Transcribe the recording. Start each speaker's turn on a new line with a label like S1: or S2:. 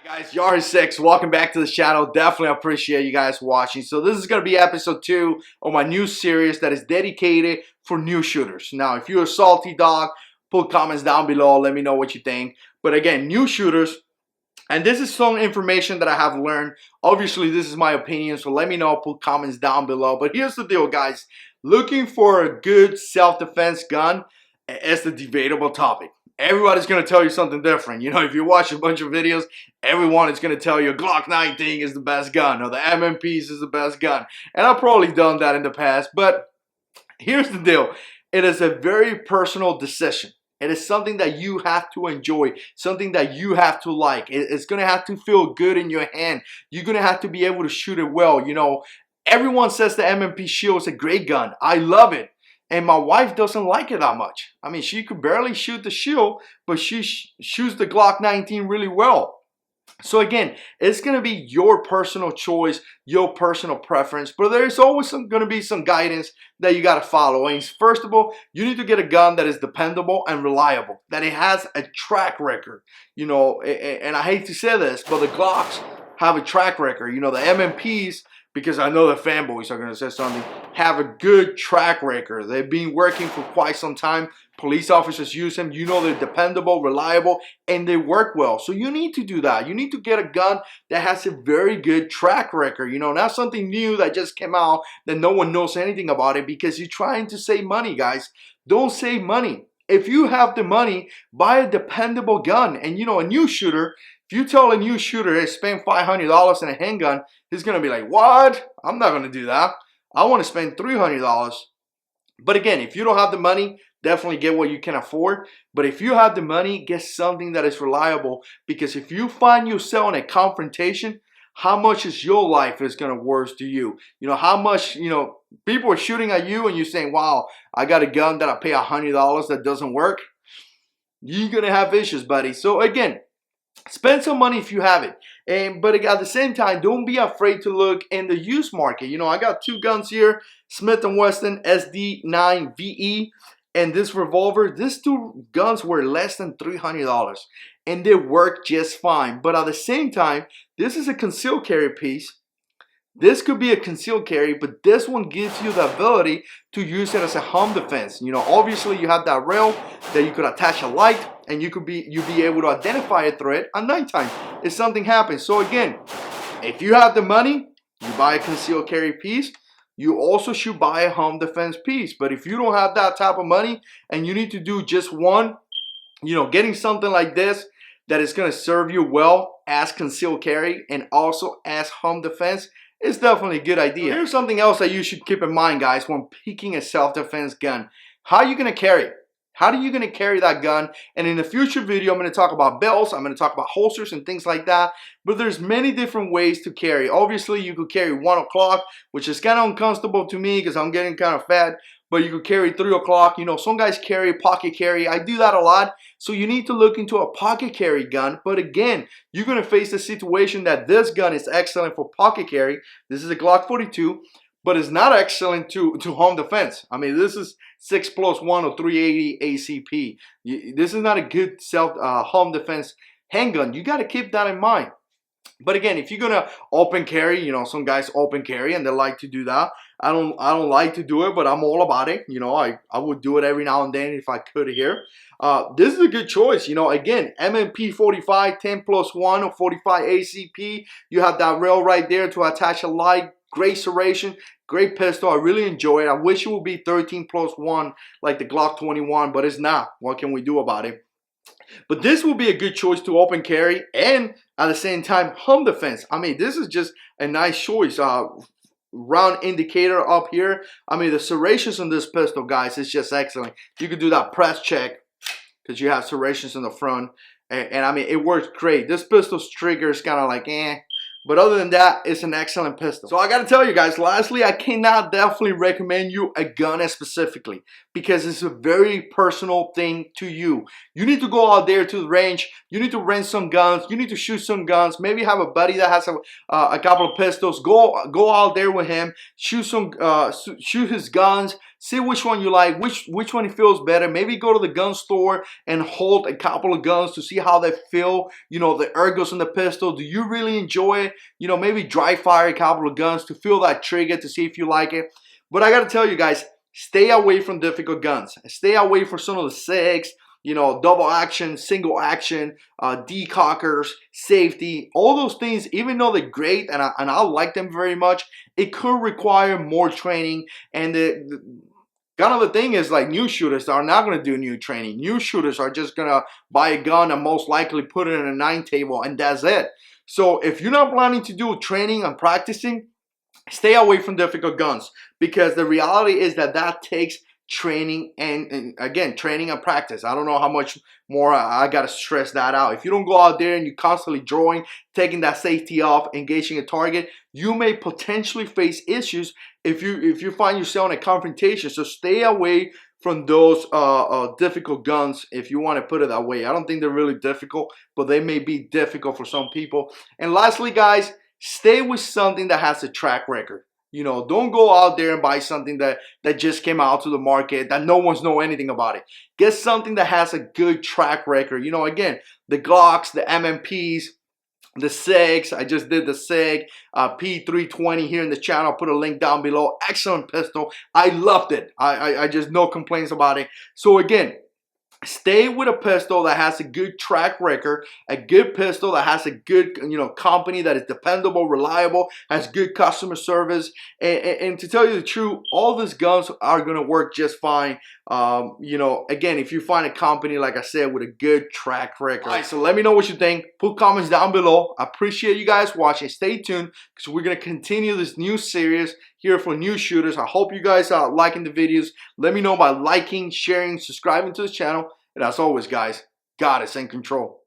S1: Guys, JH6, welcome back to the channel. Definitely appreciate you guys watching. So this is going to be episode 2 of my new series that is dedicated for new shooters. Now, if you're a salty dog, put comments down below. Let me know what you think. But again, new shooters, and this is some information that I have learned. Obviously, this is my opinion, so let me know. Put comments down below. But here's the deal, guys. Looking for a good self-defense gun is the debatable topic. Everybody's going to tell you something different. You know, if you watch a bunch of videos, everyone is going to tell you Glock 19 is the best gun or the MMPs is the best gun. And I've probably done that in the past. But here's the deal. It is a very personal decision. It is something that you have to enjoy, something that you have to like. It's going to have to feel good in your hand. You're going to have to be able to shoot it well. You know, everyone says the MMP Shield is a great gun. I love it. And my wife doesn't like it that much. I mean, she could barely shoot the Shield, but she shoots the Glock 19 really well. So again, it's going to be your personal choice, your personal preference, but there's always going to be some guidance that you got to follow. And first of all, you need to get a gun that is dependable and reliable, that it has a track record. You know, and I hate to say this, but the Glocks have a track record. You know, the MMPs, because I know the fanboys are going to say something, have a good track record. They've been working for quite some time. Police officers use them. You know they're dependable, reliable, and they work well. So you need to do that. You need to get a gun that has a very good track record. You know, not something new that just came out that no one knows anything about it, because you're trying to save money, guys. Don't save money. If you have the money, buy a dependable gun. And you know, a new shooter, if you tell a new shooter, hey, spend $500 in a handgun, he's going to be like, what? I'm not going to do that. I want to spend $300. But again, if you don't have the money, definitely get what you can afford. But if you have the money, get something that is reliable. Because if you find yourself in a confrontation, how much is your life is going to worth to you? You know, how much, you know, people are shooting at you and you're saying, wow, I got a gun that I pay $100 that doesn't work. You're going to have issues, buddy. So again, spend some money if you have it. But at the same time, don't be afraid to look in the used market. You know, I got 2 guns here, Smith & Wesson SD9VE and this revolver. These 2 guns were less than $300 and they work just fine. But at the same time, this is a concealed carry piece. This could be a concealed carry, but this one gives you the ability to use it as a home defense. You know, obviously you have that rail that you could attach a light and you'd be able to identify a threat at nighttime if something happens. So again, if you have the money, you buy a concealed carry piece. You also should buy a home defense piece. But if you don't have that type of money and you need to do just one, you know, getting something like this that is going to serve you well as concealed carry and also as home defense, it's definitely a good idea. Here's something else that you should keep in mind, guys, when picking a self-defense gun. How are you going to carry it? How are you going to carry that gun? And in a future video, I'm going to talk about belts. I'm going to talk about holsters and things like that. But there's many different ways to carry. Obviously, you could carry 1 o'clock, which is kind of uncomfortable to me because I'm getting kind of fat. But you could carry 3 o'clock. You know, some guys carry pocket carry. I do that a lot. So you need to look into a pocket carry gun. But again, you're going to face the situation that this gun is excellent for pocket carry. This is a Glock 42. But it's not excellent to home defense. I mean, this is 6+1 or 380 ACP. This is not a good home defense handgun. You got to keep that in mind. But again, if you're gonna open carry, you know, some guys open carry and they like to do that. I don't like to do it, but I'm all about it. You know, I would do it every now and then if I could here. This is a good choice. You know, again, MMP 45, 10+1 or 45 ACP. You have that rail right there to attach a light. Great serration, great pistol. I really enjoy it. I wish it would be 13+1 like the Glock 21, but it's not. What can we do about it? But this will be a good choice to open carry and at the same time home defense. I mean, this is just a nice choice. Round indicator up here. I mean, the serrations on this pistol, guys, is just excellent. You could do that press check because you have serrations in the front. And I mean, it works great. This pistol's trigger is kind of like, eh. But other than that, it's an excellent pistol. So I got to tell you guys, lastly, I cannot definitely recommend you a gun specifically because it's a very personal thing to you. You need to go out there to the range. You need to rent some guns. You need to shoot some guns. Maybe have a buddy that has a couple of pistols. Go out there with him. Shoot his guns. See which one you like, which one feels better. Maybe go to the gun store and hold a couple of guns to see how they feel. You know, the ergos in the pistol. Do you really enjoy it? You know, maybe dry fire a couple of guns to feel that trigger to see if you like it. But I gotta tell you guys, stay away from difficult guns. Stay away from some of the SIGs, you know, double action, single action, decockers, safety, all those things. Even though they're great and I like them very much, it could require more training. And kind of the thing is, like, new shooters are not going to do new training. New shooters are just going to buy a gun and most likely put it in a 9 table and that's it. So if you're not planning to do training and practicing, stay away from difficult guns, because the reality is that takes training and again, training and practice. I don't know how much more I gotta stress that out. If you don't go out there and you're constantly drawing, taking that safety off, engaging a target, you may potentially face issues if you find yourself in a confrontation. So stay away from those difficult guns, if you want to put it that way. I don't think they're really difficult, but they may be difficult for some people. And lastly, guys, stay with something that has a track record. You know, don't go out there and buy something that just came out to the market, that no one's know anything about it. Get something that has a good track record. You know, again, the Glocks, the MMPs, the SIGs. I just did the SIG P320 here in the channel. I'll put a link down below. Excellent pistol. I loved it. I just no complaints about it. So again, stay with a pistol that has a good track record, a good pistol that has a good, you know, company that is dependable, reliable, has good customer service. And to tell you the truth, all these guns are going to work just fine. You know, again, if you find a company, like I said, with a good track record. All right, so let me know what you think. Put comments down below. I appreciate you guys watching. Stay tuned, because we're going to continue this new series here for new shooters. I hope you guys are liking the videos. Let me know by liking, sharing, subscribing to this channel. And as always, guys, God is in control.